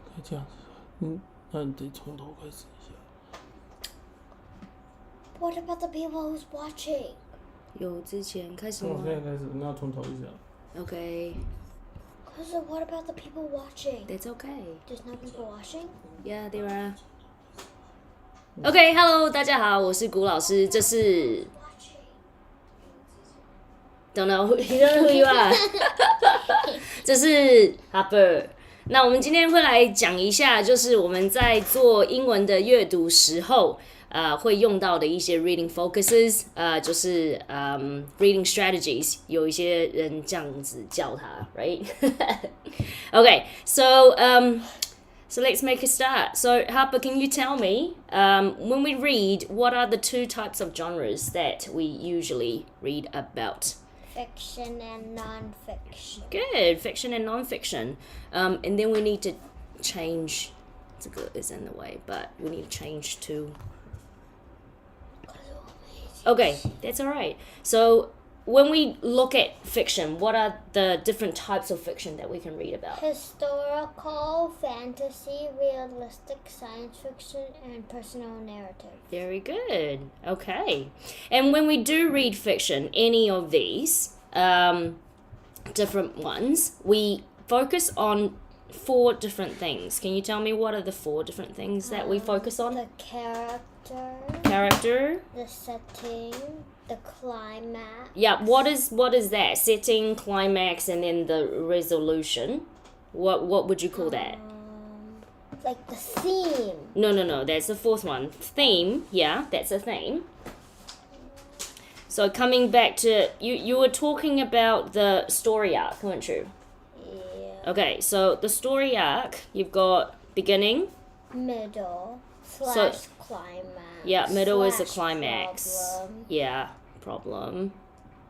可以这样子，那你得从头开始一下。What about the people who's watching? 有之前开始吗？从现在开始，那要从头一下。Okay. So what about the people watching? That's okay. There's no people watching? Yeah, there are. Okay, hello, 大家好，我是古老师，这是 Don't know who you are. 这是 Harper. 那我们今天会来讲一下，就是我们在做英文的阅读时候，会用到的一些 reading focuses，就是 reading strategies， 有一些人这样子叫它 ，right? Okay, so let's make a start. So Harper, can you tell me, when we read, what are the two types of genres that we usually read about? Fiction and non-fiction. Good, fiction and non-fiction. And then we need to change. 这个 is in the way, but we need to change to. Okay, that's all right. So when we look at fiction, what are the different types of fiction that we can read about? Historical, fantasy, realistic, science fiction, and personal narrative. Very good. Okay. And when we do read fiction, any of these different ones, we focus on 4 different things. Can you tell me what are the 4 different things that we focus on? The Character. the setting, the climax. Yeah, what is that? Setting, climax, and then the resolution. What would you call that? Like the theme. No, that's the 4th one. Theme, yeah, that's a theme. So coming back to, you were talking about the story arc, weren't you? Yeah. Okay, so the story arc, you've got beginning. Middle, / climax. Yeah, middle is the / climax. Problem, Yeah, problem.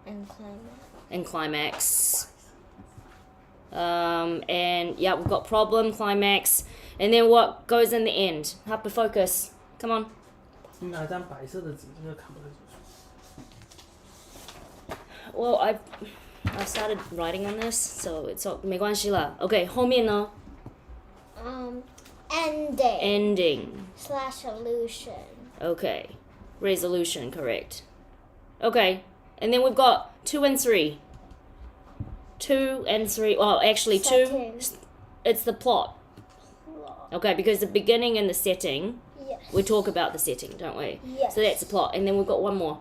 and climax. And climax. And yeah, we've got problem, climax, and then what goes in the end? Harper, focus. Come on. 你拿张白色的纸，这个看不太清楚。 Well, I've started writing on this, so it's all 没关系了。Okay, 后面呢? Ending. Ending. / solution. Okay. Resolution, correct. Okay. And then we've got 2 and 3. 2 and 3. Well, actually, Setting. 2. It's the plot. Okay, because the beginning and the setting, Yes. we talk about the setting, don't we? Yes. So that's the plot. And then we've got one more.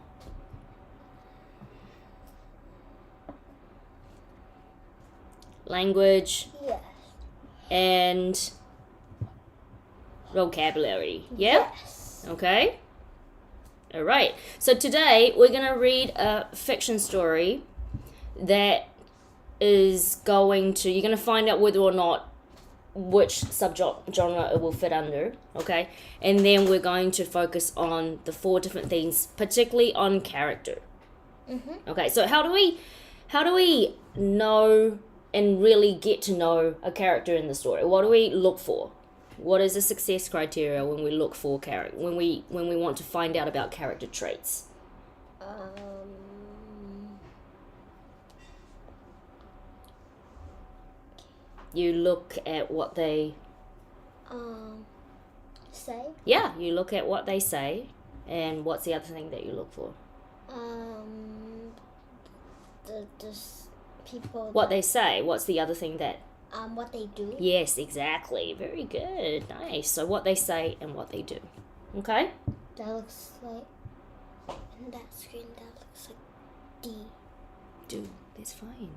Language Yes. and vocabulary. Yeah? Yes. Okay? All right. So today we're going to read a fiction story that is going to, you're going to find out whether or not which subgenre it will fit under, okay? And then we're going to focus on the 4 different things, particularly on character. Okay, so how do we know and really get to know a character in the story? What do we look for? What is the success criteria when we look for character, when we want to find out about character traits? You look at what they Say. Yeah, you look at what they say, and what's the other thing that you look for? The people. What they say. What's the other thing that? What they do. Yes, exactly. Very good. Nice. So what they say and what they do. Okay? That looks like. In that screen, that looks like D. Do. That's fine.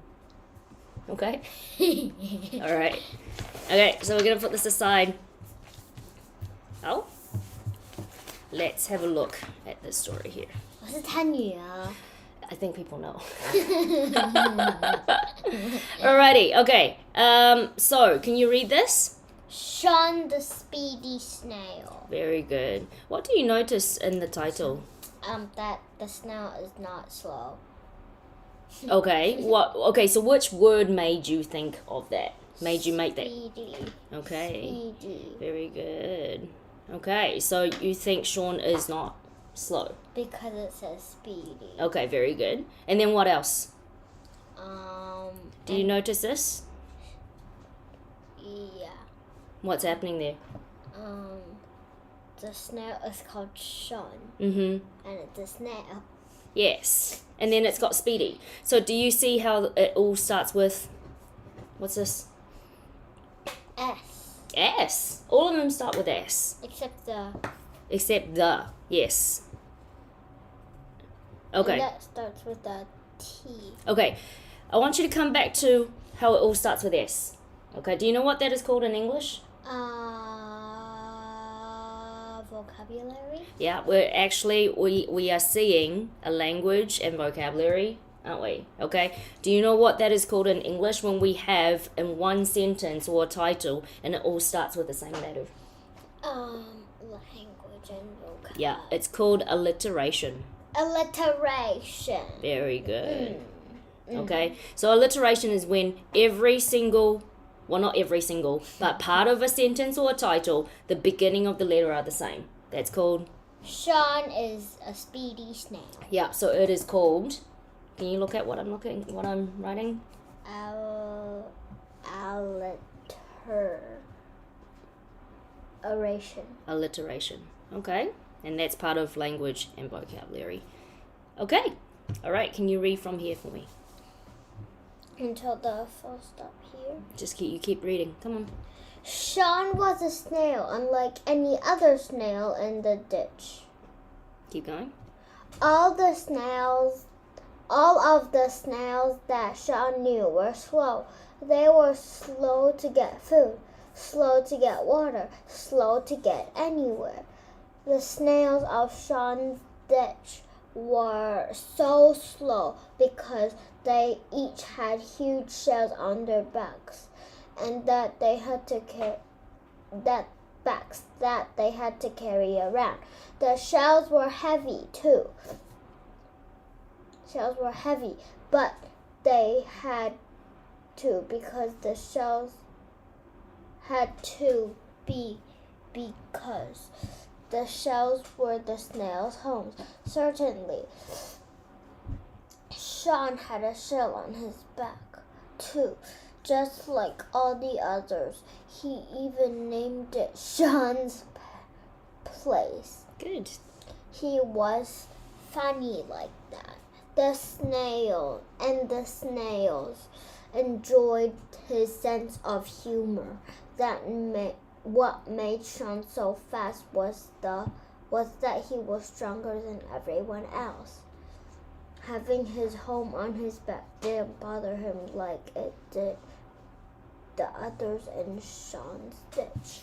Okay? All right. Okay, so we're going to put this aside. Oh. Let's have a look at this story here. 我是他女儿。 I think people know. Alrighty, okay. So, can you read this? Sean the Speedy Snail. Very good. What do you notice in the title? That the snail is not slow. Okay, okay, so which word made you think of that? Made you make that? Speedy. Okay. Speedy. Very good. Okay, so you think Sean is not slow? Because it says speedy. Okay, very good. And then what else? Do you notice this? Yeah. What's happening there? The snail is called Sean. Mm-hmm. And it's a snail. Yes. And then it's got Speedy. So do you see how it all starts with, what's this? S. S. All of them start with S. Except the. Except the. Yes. Okay. And that starts with a T. Okay. I want you to come back to how it all starts with S. Okay. Do you know what that is called in English? Vocabulary. Yeah, we are seeing a language and vocabulary, aren't we? Okay. Do you know what that is called in English when we have in one sentence or a title and it all starts with the same letter? Language and vocabulary. Yeah, it's called alliteration. Alliteration. Very good. Okay. So alliteration is when every single, well, not every single, but part of a sentence or a title, the beginning of the letter are the same. That's called. Sean is a speedy snail. Yeah. So it is called. Can you look at what I'm writing? Alliteration. Okay. And that's part of language and vocabulary. Okay. All right. Can you read from here for me? Until the full stop here. Just keep reading. Come on. Sean was a snail, unlike any other snail in the ditch. Keep going. All of the snails that Sean knew were slow. They were slow to get food, slow to get water, slow to get anywhere. The snails of Sean's ditch were so slow because they each had huge shells on their backs, and that they had to carry around. The shells were heavy too. But they had to because the shells had to be because the shells were the snails' homes. Certainly, Sean had a shell on his back too, just like all the others. He even named it Sean's place. Good. He was funny like that. The snails enjoyed his sense of humor. What made Sean so fast was that he was stronger than everyone else. Having his home on his back didn't bother him like it did the others in Sean's ditch.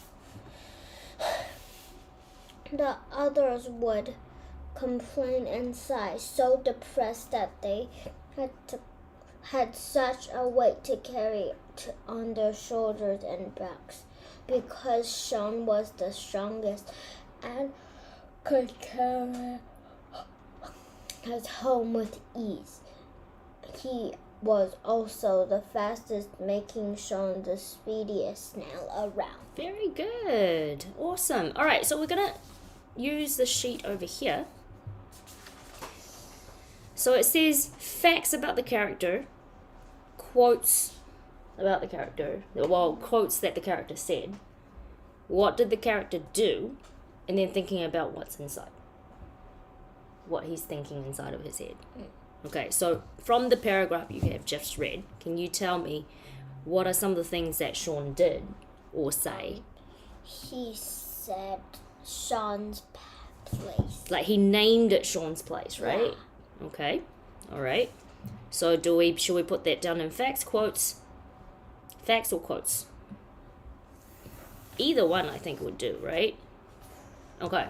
The others would complain and sigh, so depressed that they had such a weight to carry on their shoulders and backs, because Sean was the strongest and could carry his home with ease. He was also the fastest, making Sean the speediest snail around. Very good. Awesome. All right, so we're going to use the sheet over here. So it says facts about the character, quotes about the character, well, quotes that the character said, what did the character do, and then thinking about what's inside, what he's thinking inside of his head. Okay, so from the paragraph you have just read, can you tell me what are some of the things that Sean did or say? He said Sean's place. Like he named it Sean's place, right? Yeah. Okay, all right. So should we put that down in facts, quotes? Facts or quotes? Either one I think would do, right? Okay,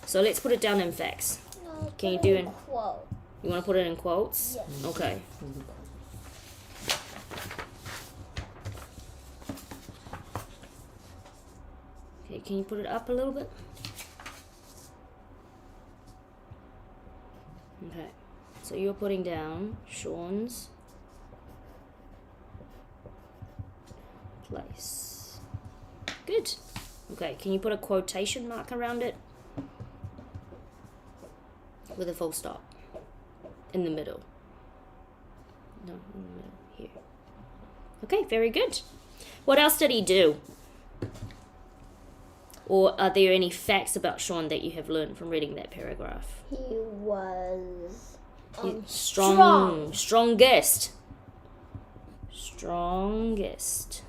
so let's put it down in facts. No, Can you do it? Quote. You want to put it in quotes? Yes. Okay. Okay, can you put it up a little bit? Okay, so you're putting down Sean's place. Good. Okay, can you put a quotation mark around it? With a full stop. In the middle. No, in the middle. Here. Okay, very good. What else did he do? Or are there any facts about Sean that you have learned from reading that paragraph? He was Strongest.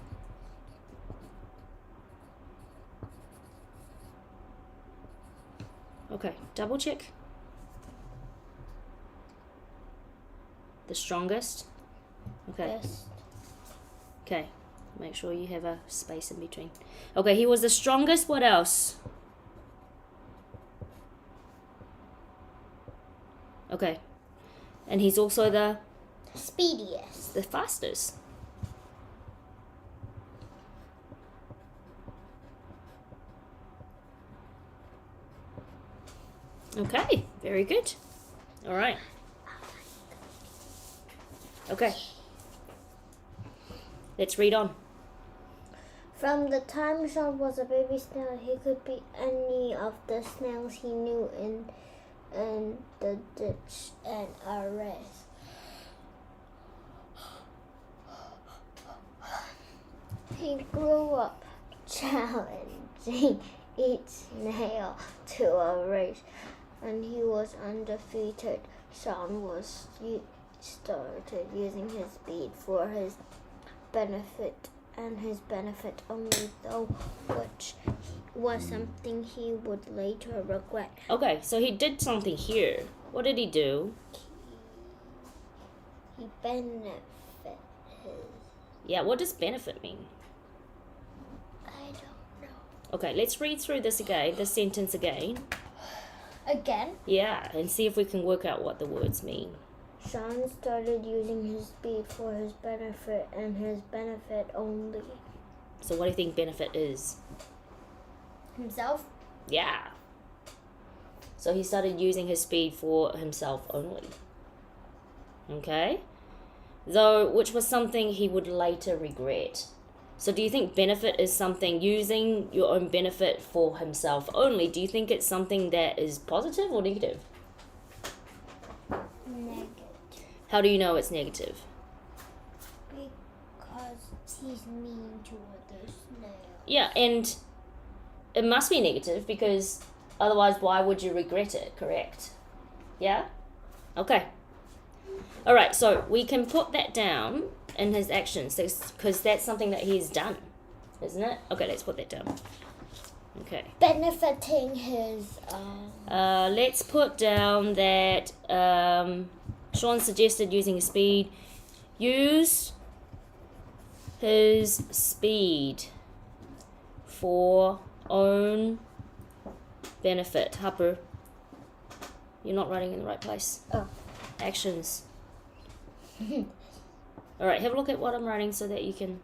Okay, double check. The strongest. Okay. Yes. Okay. Make sure you have a space in between. Okay, he was the strongest. What else? Okay. And he's also the speediest. The fastest. Okay, very good. All right. Okay. Let's read on. From the time Sean was a baby snail, he could beat any of the snails he knew in the ditch and a race. He grew up challenging each snail to a race, and he was undefeated. Sean started using his speed for his benefit and his benefit only, though, which was something he would later regret. Okay, so he did something here. What did he do? He benefited. Yeah, what does benefit mean? I don't know. Okay, let's read through this sentence again. Again? Yeah, and see if we can work out what the words mean. Sean started using his speed for his benefit and his benefit only. So what do you think benefit is? Himself? Yeah. So he started using his speed for himself only. Okay? Though, which was something he would later regret. So do you think benefit is something, using your own benefit for himself only, do you think it's something that is positive or negative? Negative. How do you know it's negative? Because he's mean to other snails. Yeah, and it must be negative because otherwise why would you regret it, correct? Yeah? Okay. All right, so we can put that down in his actions because that's something that he's done, isn't it? Okay, let's put that down. Okay. Benefiting his... Let's put down that Sean suggested using his speed. Use his speed for own benefit. Harper, you're not writing in the right place. Oh. Actions. All right, have a look at what I'm writing so that you can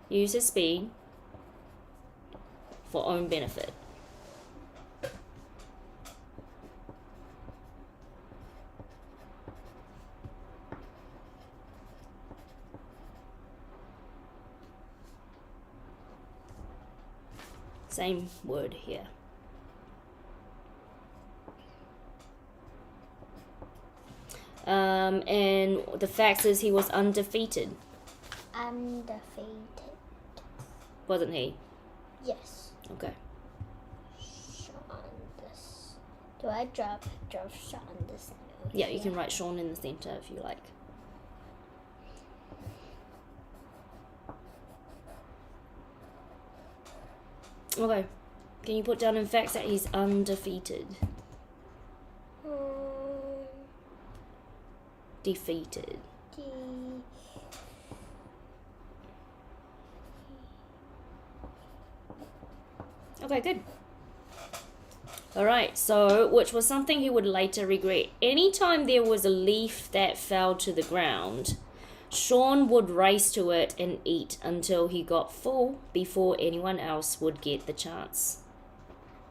use his speed for own benefit. Same word here. And the fact is he was undefeated. Undefeated. Wasn't he? Yes. Okay. Sean this. Do I drop Sean this note? Yeah, you can write Sean in the center if you like. Okay. Can you put down in facts that he's undefeated? Defeated. Okay, good. Alright, so which was something he would later regret. Anytime there was a leaf that fell to the ground, Sean would race to it and eat until he got full before anyone else would get the chance.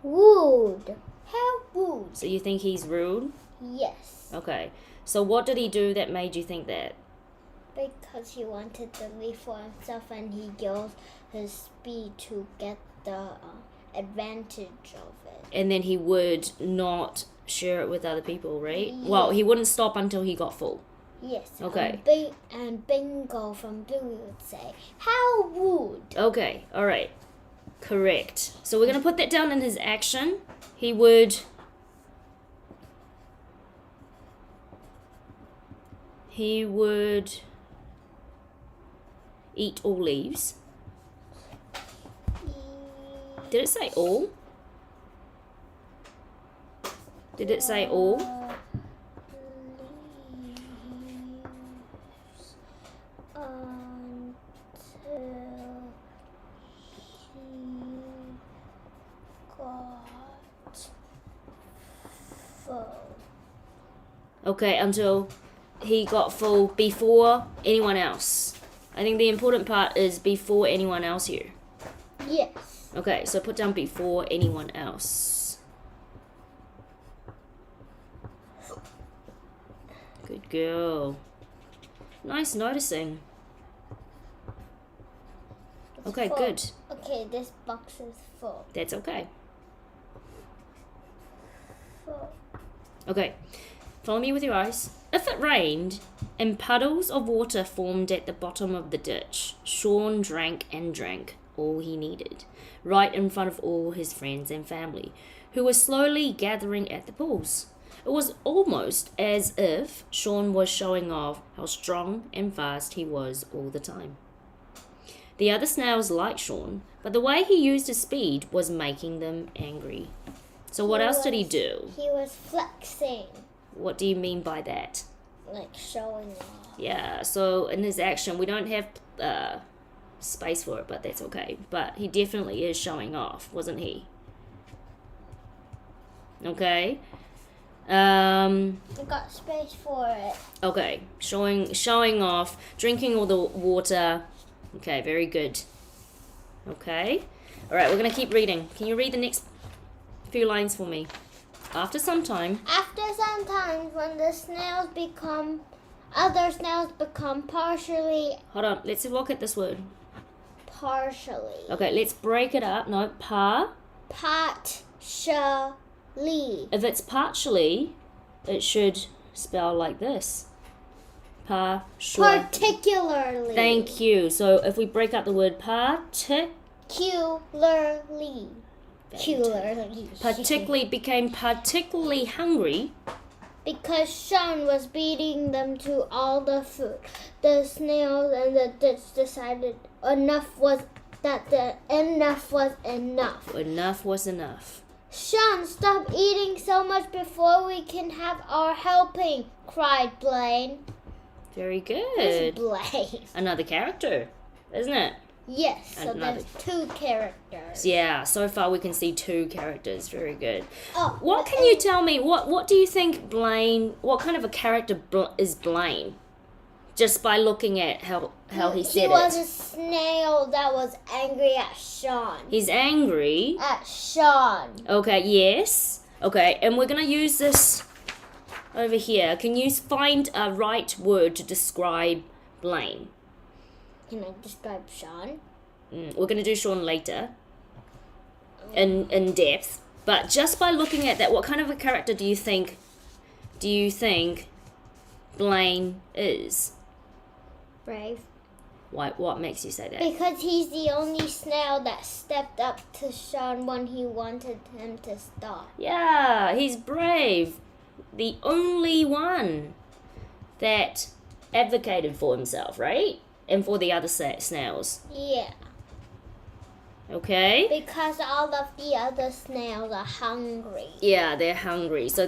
Rude. How rude. So you think he's rude? Yes. Okay. So what did he do that made you think that? Because he wanted the leaf for himself and he used his speed to get the advantage of it. And then he would not share it with other people, right? Yes. Well, he wouldn't stop until he got full. Yes. Okay. And Bingo from Billy would say, "How rude." Okay, all right. Correct. So we're going to put that down in his action. He would eat all leaves. Did it say all? Did it say all? Leaves until he got full before anyone else. I think the important part is before anyone else here. Yes. Okay, so put down before anyone else. Good girl. Nice noticing. Okay, Full. good. Okay, this box is full. That's okay. Full. Okay, follow me with your eyes. If it rained and puddles of water formed at the bottom of the ditch, Sean drank and drank all he needed, right in front of all his friends and family, who were slowly gathering at the pools. It was almost as if Sean was showing off how strong and fast he was all the time. The other snails liked Sean, but the way he used his speed was making them angry. So what else did he do? He was flexing. What do you mean by that? Like showing off. Yeah, so in his action, we don't have space for it, but that's okay. But he definitely is showing off, wasn't he? Okay. I got space for it. Okay, showing off, drinking all the water. Okay, very good. Okay. All right, we're going to keep reading. Can you read the next few lines for me? After some time, when the other snails become partially. hold on, let's look at this word. Partially. Okay, let's break it up. No, Partially. If it's partially, it should spell like this. Particularly. Thank you. So if we break up the word particularly became particularly hungry. Because Sean was beating them to all the food. The snails and the ditch decided enough was enough. Enough was enough. Sean, stop eating so much before we can have our helping, cried Blaine. Very good. Who's Blaine? Another character, isn't it? Yes, so there's two characters. Yeah, so far we can see two characters. Very good. Oh, what can you tell me? What do you think Blaine, what kind of a character is Blaine? Just by looking at how he said it. He was a snail that was angry at Sean. He's angry? At Sean. Okay, yes. Okay, and we're going to use this over here. Can you find a right word to describe Blaine? Can I describe Sean? We're going to do Sean later in depth. But just by looking at that, what kind of a character do you think Blaine is? Brave. Why? What makes you say that? Because he's the only snail that stepped up to Sean when he wanted him to stop. Yeah, he's brave. The only one that advocated for himself, right? And for the other snails. Yeah. Okay? Because all of the other snails are hungry. Yeah, they're hungry. So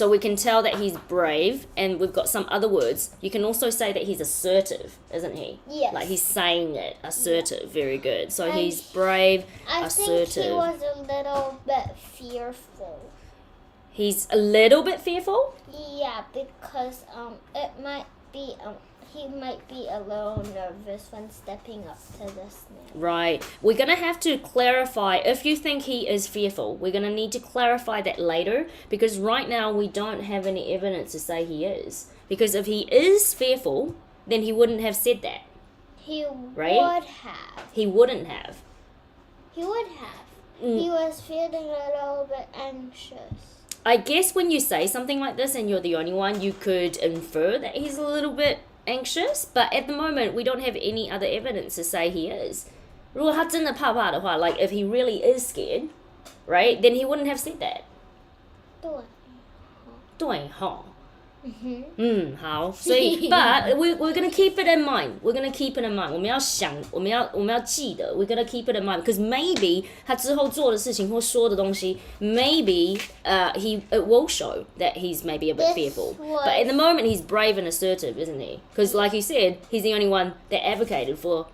we can tell that he's brave, and we've got some other words. You can also say that he's assertive, isn't he? Yes. Like he's saying it. Assertive. Yeah. Very good. So and he's brave, assertive. I think he was a little bit fearful. He's a little bit fearful? Yeah, because he might be a little nervous when stepping up to the snail. Right. We're going to have to clarify, if you think he is fearful, we're going to need to clarify that later, because right now we don't have any evidence to say he is. Because if he is fearful, then he wouldn't have said that. He right? would have. He wouldn't have. He would have. He was feeling a little bit anxious. I guess when you say something like this and you're the only one, you could infer that he's a little bit anxious. But at the moment, we don't have any other evidence to say he is. 如果他真的怕怕的话, like if he really is scared, right, then he wouldn't have said that. 对吼. How? So, but we're gonna keep it in mind. We're gonna keep it in mind. 我们要记得. We're gonna keep it in mind because maybe 他之后做的事情或说的东西, maybe it will show that he's maybe a bit fearful. But at the moment, he's brave and assertive, isn't he? Because like you said, he's the only one that advocated for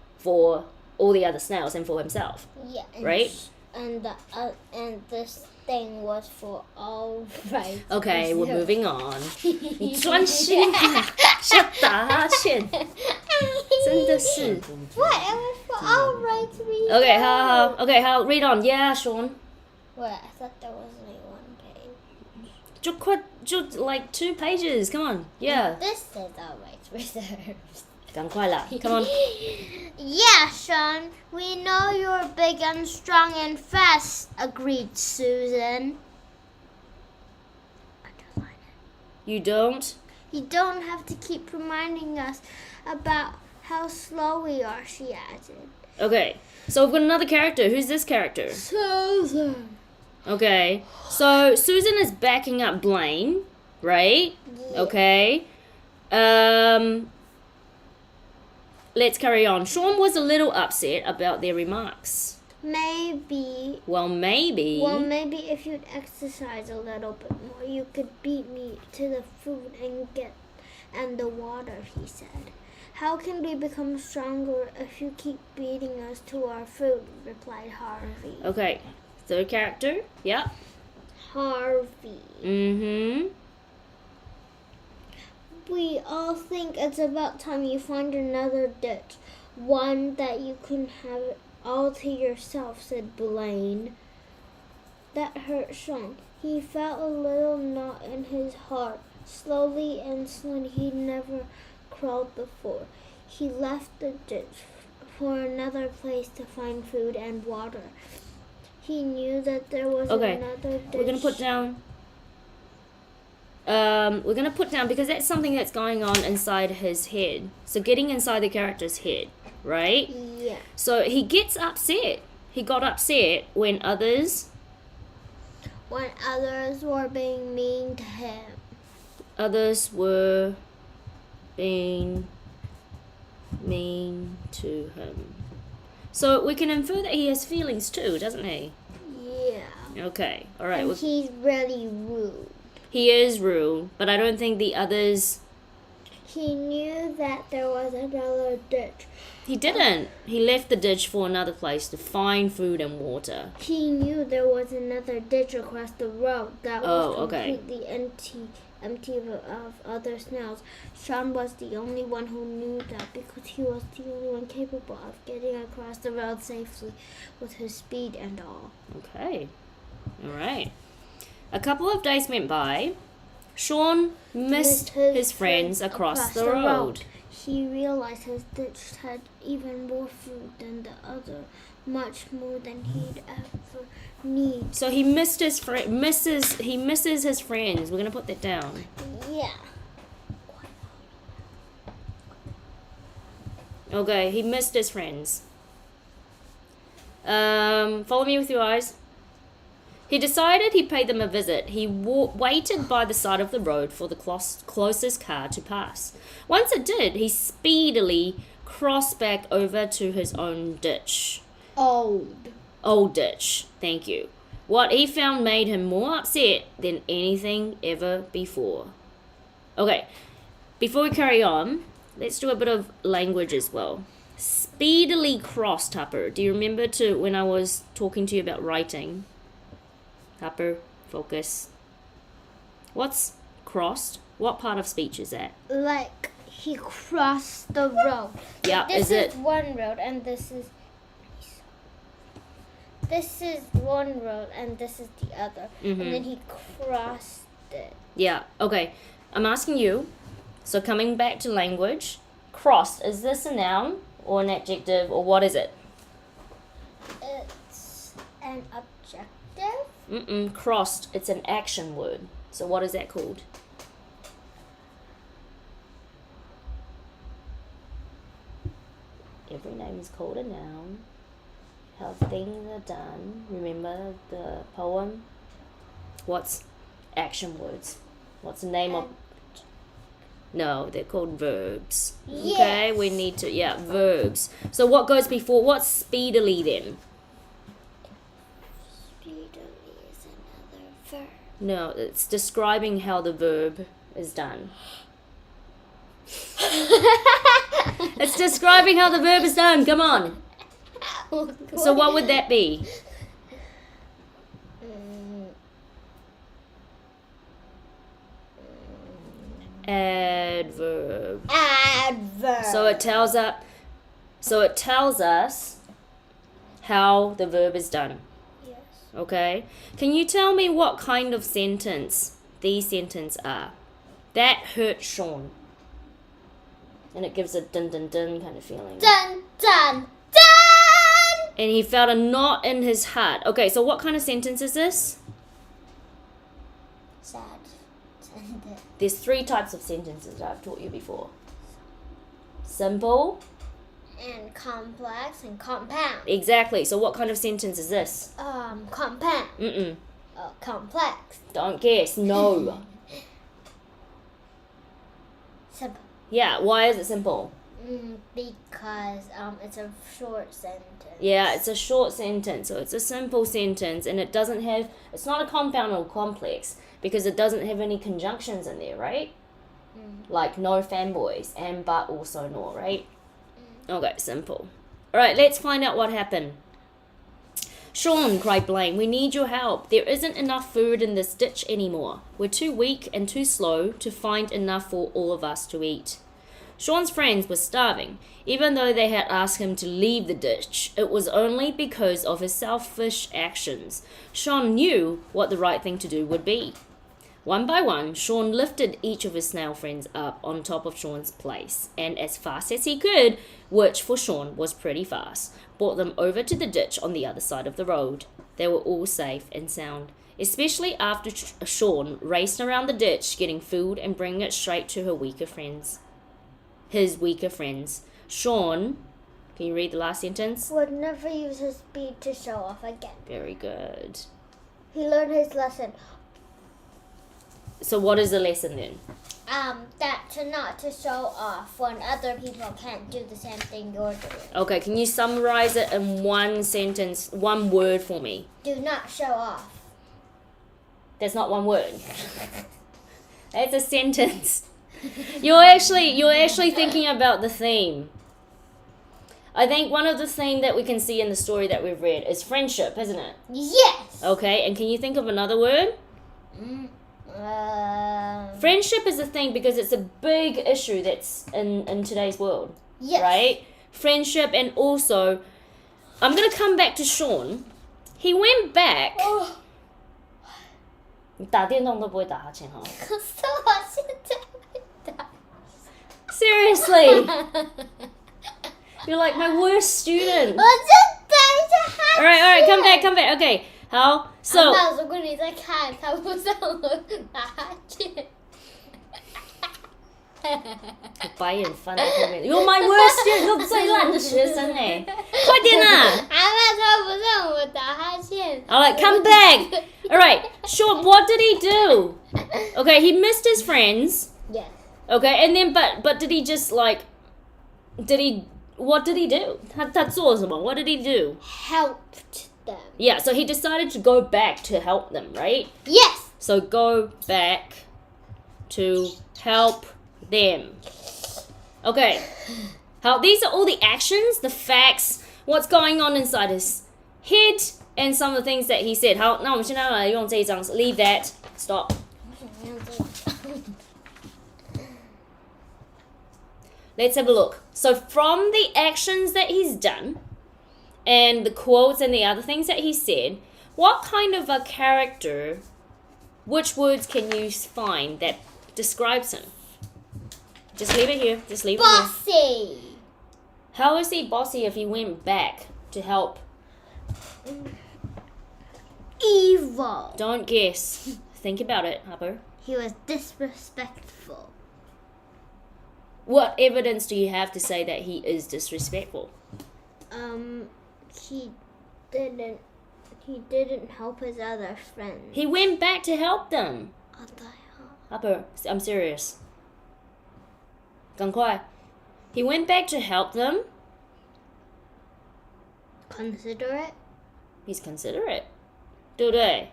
all the other snails and for himself. Yeah. Right? And this thing was for all right. Okay, we're moving on. 你专心啊，像打哈欠，真的是。 What? It was for all right reasons. Okay, how? Read on. Yeah, Sean. What? I thought there was only one page. 就 like 2 pages. Come on. Yeah. This says all right reserves. 赶快啦. Come on. Yeah, Sean. We know you're big and strong and fast, agreed Susan. Underline it. You don't? You don't have to keep reminding us about how slow we are, she added. Okay. So we've got another character. Who's this character? Susan. Okay. So Susan is backing up Blaine, right? Yeah. Okay. Let's carry on. Sean was a little upset about their remarks. Maybe. Well, maybe if you'd exercise a little bit more, you could beat me to the food and the water, he said. How can we become stronger if you keep beating us to our food, replied Harvey. Okay. Third character. Yep. Harvey. Mm-hmm. We all think it's about time you find another ditch, one that you can have all to yourself, said Blaine. That hurt Sean. He felt a little knot in his heart. Slowly and slowly, he'd never crawled before. He left the ditch for another place to find food and water. He knew that there was another ditch. We're gonna put down. We're going to put down, because that's something that's going on inside his head. So getting inside the character's head, right? Yeah. So he gets upset. He got upset when others were being mean to him. Others were being mean to him. So we can infer that he has feelings too, doesn't he? Yeah. Okay, all right. And he's really rude. He is rude, but I don't think the others... He knew that there was another ditch. He didn't. He left the ditch for another place to find food and water. He knew there was another ditch across the road that was completely empty of other snails. Sean was the only one who knew that, because he was the only one capable of getting across the road safely with his speed and all. Okay. All right. A couple of days went by. Sean missed his friends across the road. He realized his ditch had even more food than the other, much more than he'd ever need. So he missed his he misses his friends. We're gonna put that down. Yeah. Okay, he missed his friends. Follow me with your eyes. He decided he'd pay them a visit. He waited by the side of the road for the closest car to pass. Once it did, he speedily crossed back over to his own ditch. Old ditch. Thank you. What he found made him more upset than anything ever before. Okay, before we carry on, let's do a bit of language as well. Speedily crossed, Tupper. Do you remember when I was talking to you about writing? Tupper, focus. What's crossed? What part of speech is that? Like he crossed the road. Yeah, this is one road and this is one road and this is the other. Mm-hmm. And then he crossed it. Yeah, okay. I'm asking you, so coming back to language, crossed, is this a noun or an adjective or what is it? It's an adjective. Crossed. It's an action word. So what is that called? Every name is called a noun. How things are done. Remember the poem? What's action words? What's the name of... No, they're called verbs. Yes. Okay, we need to... Yeah, verbs. So what goes before... What's speedily then? Speedily is another verb. No, it's describing how the verb is done. It's describing how the verb is done. Come on. So what would that be? Adverb. Adverb. So it tells us how the verb is done. Yes. Okay? Can you tell me what kind of sentence these sentences are? That hurt Sean. And it gives a dun dun dun kind of feeling. Dun dun dun. And he felt a knot in his heart. Okay, so what kind of sentence is this? Sad sentence. There's 3 types of sentences that I've taught you before. Simple. And complex and compound. Exactly. So what kind of sentence is this? Compound. Complex. Don't guess. No. Simple. Yeah, why is it simple? Because it's a short sentence. Yeah, it's a short sentence. So it's a simple sentence and it doesn't have... It's not a compound or complex because it doesn't have any conjunctions in there, right? Like no fanboys and but also nor, right? Okay, simple. Alright, let's find out what happened. Sean, cried Blaine, we need your help. There isn't enough food in this ditch anymore. We're too weak and too slow to find enough for all of us to eat. Sean's friends were starving. Even though they had asked him to leave the ditch, it was only because of his selfish actions. Sean knew what the right thing to do would be. One by one, Sean lifted each of his snail friends up on top of Sean's place, and as fast as he could, which for Sean was pretty fast, brought them over to the ditch on the other side of the road. They were all safe and sound, especially after Sean raced around the ditch getting food and bringing it straight to his weaker friends. Sean, can you read the last sentence? Would never use his speed to show off again. Very good. He learned his lesson. So what is the lesson then? Not to show off when other people can't do the same thing you're doing. Okay, can you summarize it in one sentence, one word for me? Do not show off. That's not one word. That's a sentence. You're actually thinking about the theme. I think one of the themes that we can see in the story that we've read is friendship, isn't it? Yes. Okay, and can you think of another word? Friendship is a thing because it's a big issue that's in today's world. Yes. Right? Friendship, and also, I'm going to come back to Sean. He went back. 打电动都不会打哈欠哈。可是我现在会打。Seriously. You're like my worst student. 我就等一下哈欠。Alright, come back. Okay, 好 so 那如果你在看，他不让我打哈欠。白眼翻在后面 You're my worst student. you're 最烂的学生哎，快点啊！他不让我打哈欠。Alright, come back. Alright, Sean, what did he do? Okay, he missed his friends. Yes. Okay, and then but did he just like what did he do? 他做什么? What did he do? Helped them. Yeah, so he decided to go back to help them, right? Yes. So go back to help them. Okay. These are all the actions, the facts, what's going on inside his head, and some of the things that he said. 好，那我们现在来用这一张 Leave that. Stop. Let's have a look. So from the actions that he's done and the quotes and the other things that he said, what kind of a character, which words can you find that describes him? Just leave it here. Just leave it here. Bossy. How is he bossy if he went back to help? evil. Don't guess. Think about it, Harper. He was disrespectful. What evidence do you have to say that he is disrespectful? He didn't help his other friends. He went back to help them. Harper, I'm serious. 赶快. He went back to help them. Considerate. He's considerate. 对不对?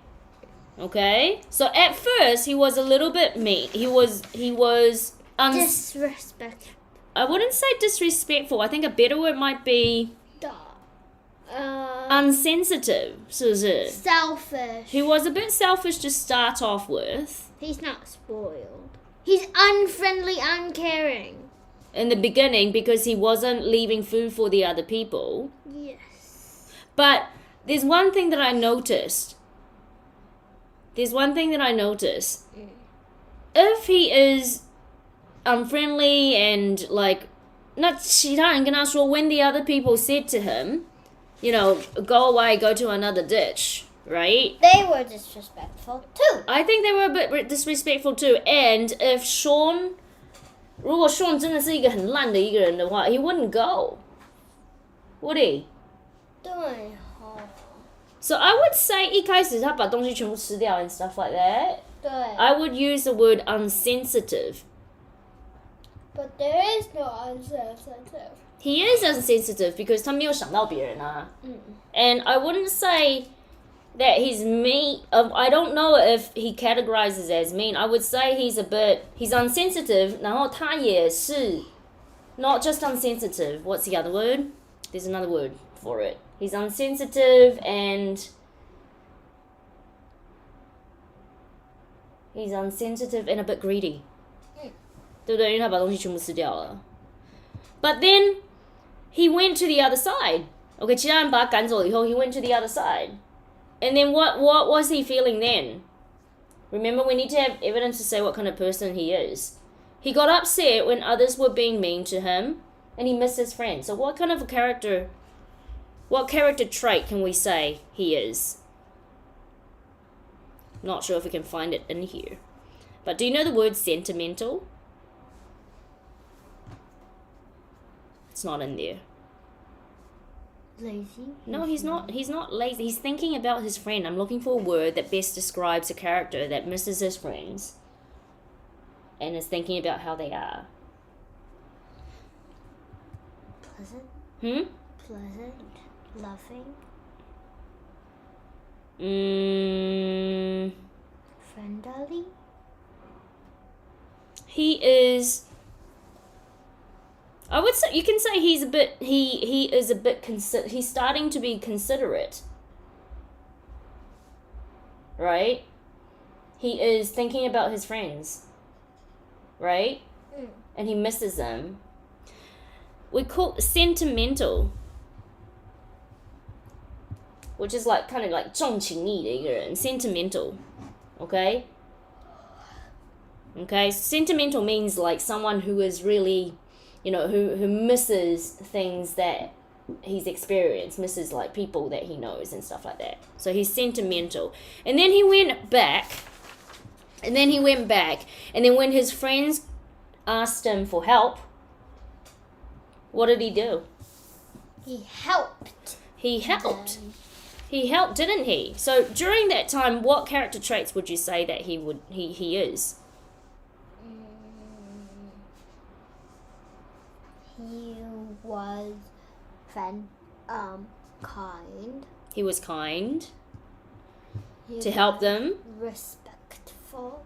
Okay. So at first he was a little bit mean. He was Disrespectful. I wouldn't say disrespectful. I think a better word might be unsensitive. 是不是? Selfish. He was a bit selfish to start off with. He's not spoiled. He's unfriendly, uncaring. In the beginning, because he wasn't leaving food for the other people. Yes. But there's one thing that I noticed. If he is unfriendly and like, 那其他人跟他说, when the other people said to him, go away, go to another ditch, right? They were disrespectful too. I think they were a bit disrespectful too. And if Sean, 如果 Sean 真的是一个很烂的一个人的话, he wouldn't go, would he? 对。So I would say 一开始他把东西全部吃掉 and stuff like that. 对。I would use the word unsensitive. But there is no unsensitive. He is unsensitive because 他没有想到别人啊. And I wouldn't say that he's mean. I don't know if he categorizes as mean. I would say he's unsensitive. 然后他也是 not just unsensitive. What's the other word? There's another word for it. He's unsensitive and a bit greedy. 对不对？因为他把东西全部吃掉了。But then he went to the other side. Okay, 其他人把他赶走以后 he went to the other side. And then what was he feeling then? Remember, we need to have evidence to say what kind of person he is. He got upset when others were being mean to him, and he missed his friends. So what character trait can we say he is? Not sure if we can find it in here. But do you know the word sentimental? It's not in there. Lazy? No, he's not lazy. He's thinking about his friend. I'm looking for a word that best describes a character that misses his friends and is thinking about how they are. Pleasant? Pleasant? Loving? Friendly? He is... I would say, you can say he's starting to be considerate. Right? He is thinking about his friends. Right? And he misses them. We call sentimental, which is like kind of like 重情义的一个人, sentimental. Okay? Okay, sentimental means like someone who is really, who misses things that he's experienced, misses like people that he knows and stuff like that. So he's sentimental. And then he went back. And then when his friends asked him for help, what did he do? He helped. He helped, didn't he? So during that time, what character traits would you say that he is? He was kind. He was kind to help them. Respectful.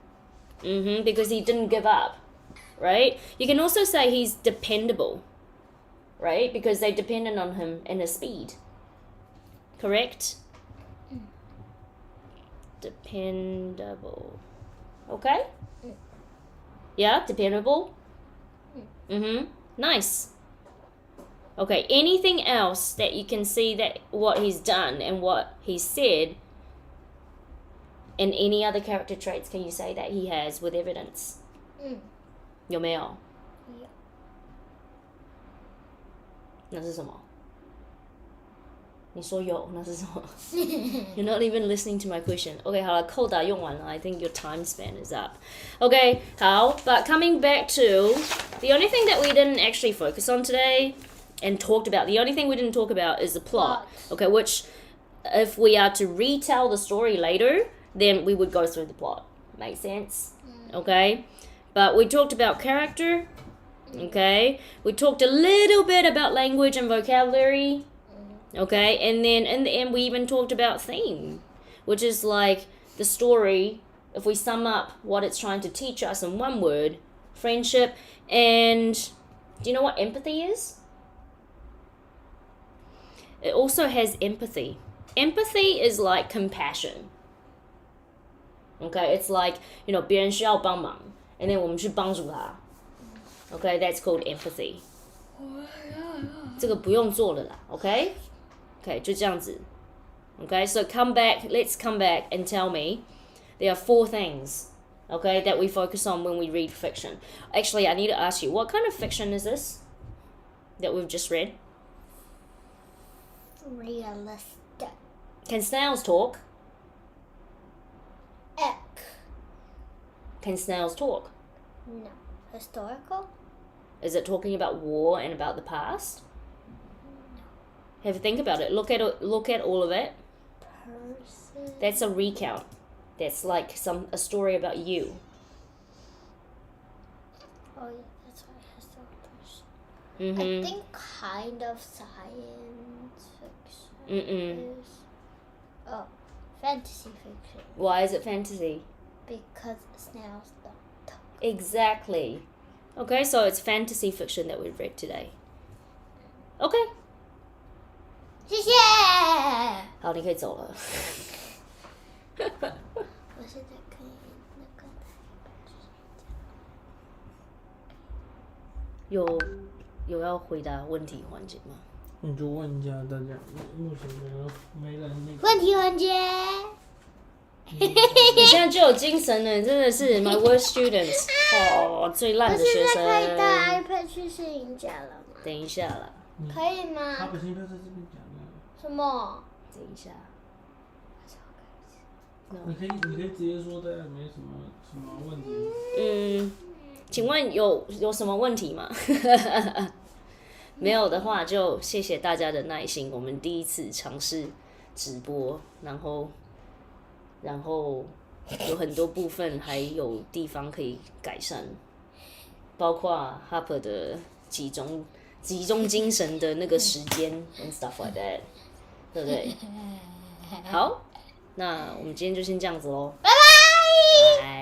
Because he didn't give up, right? You can also say he's dependable, right? Because they depended on him and his speed. Correct? Dependable. Okay? Yeah, dependable? Nice. Okay, anything else that you can see that what he's done and what he said, and any other character traits can you say that he has with evidence? 有没有? Yeah. 那是什么?你说有，那是什么？You're not even listening to my question. OK， 好了，扣打用完了。I think your time span is up. OK， 好。But coming back to the only thing that we didn't actually focus on today and talked about, the only thing we didn't talk about is the plot. Okay, which if we are to retell the story later, then we would go through the plot. Make sense? Okay. But we talked about character. Okay. We talked a little bit about language and vocabulary. Okay, and then in the end we even talked about theme, which is like the story, if we sum up what it's trying to teach us in one word, friendship. And do you know what empathy is? It also has empathy. Empathy is like compassion. Okay, it's like, 别人需要帮忙 and then 我们去帮助他. Okay, that's called empathy. 这个不用做了啦 okay? Okay, 就这样子. Okay, so let's come back and tell me. There are 4 things, okay, that we focus on when we read fiction. Actually, I need to ask you, what kind of fiction is this that we've just read? Realistic. Can snails talk? Eck. Can snails talk? No. Historical? Is it talking about war and about the past? Have a think about it. Look at all of it. Person. That's a recount. That's like a story about you. Oh yeah, that's why it has the person. I think kind of science fiction is fantasy fiction. Why is it fantasy? Because snails don't talk. Exactly. Okay, so it's fantasy fiction that we've read today. Okay. 谢谢。好，你可以走了。我现在可以那个有要回答问题环节吗？你就问一下大家，目前没人那个。问题环节。你现在就有精神了，你真的是 my worst students 哦，最烂的学生。我现在可以带 iPad 去摄影家了吗？等一下啦。可以吗？他不是在这边讲的。什么？等一下。你可以直接说的，没什么问题。请问有什么问题吗？没有的话，就谢谢大家的耐心。我们第一次尝试直播，然后有很多部分还有地方可以改善，包括 Harper 的集中精神的那个时间 and stuff like that， 对不对？好，那我们今天就先这样子咯。拜拜。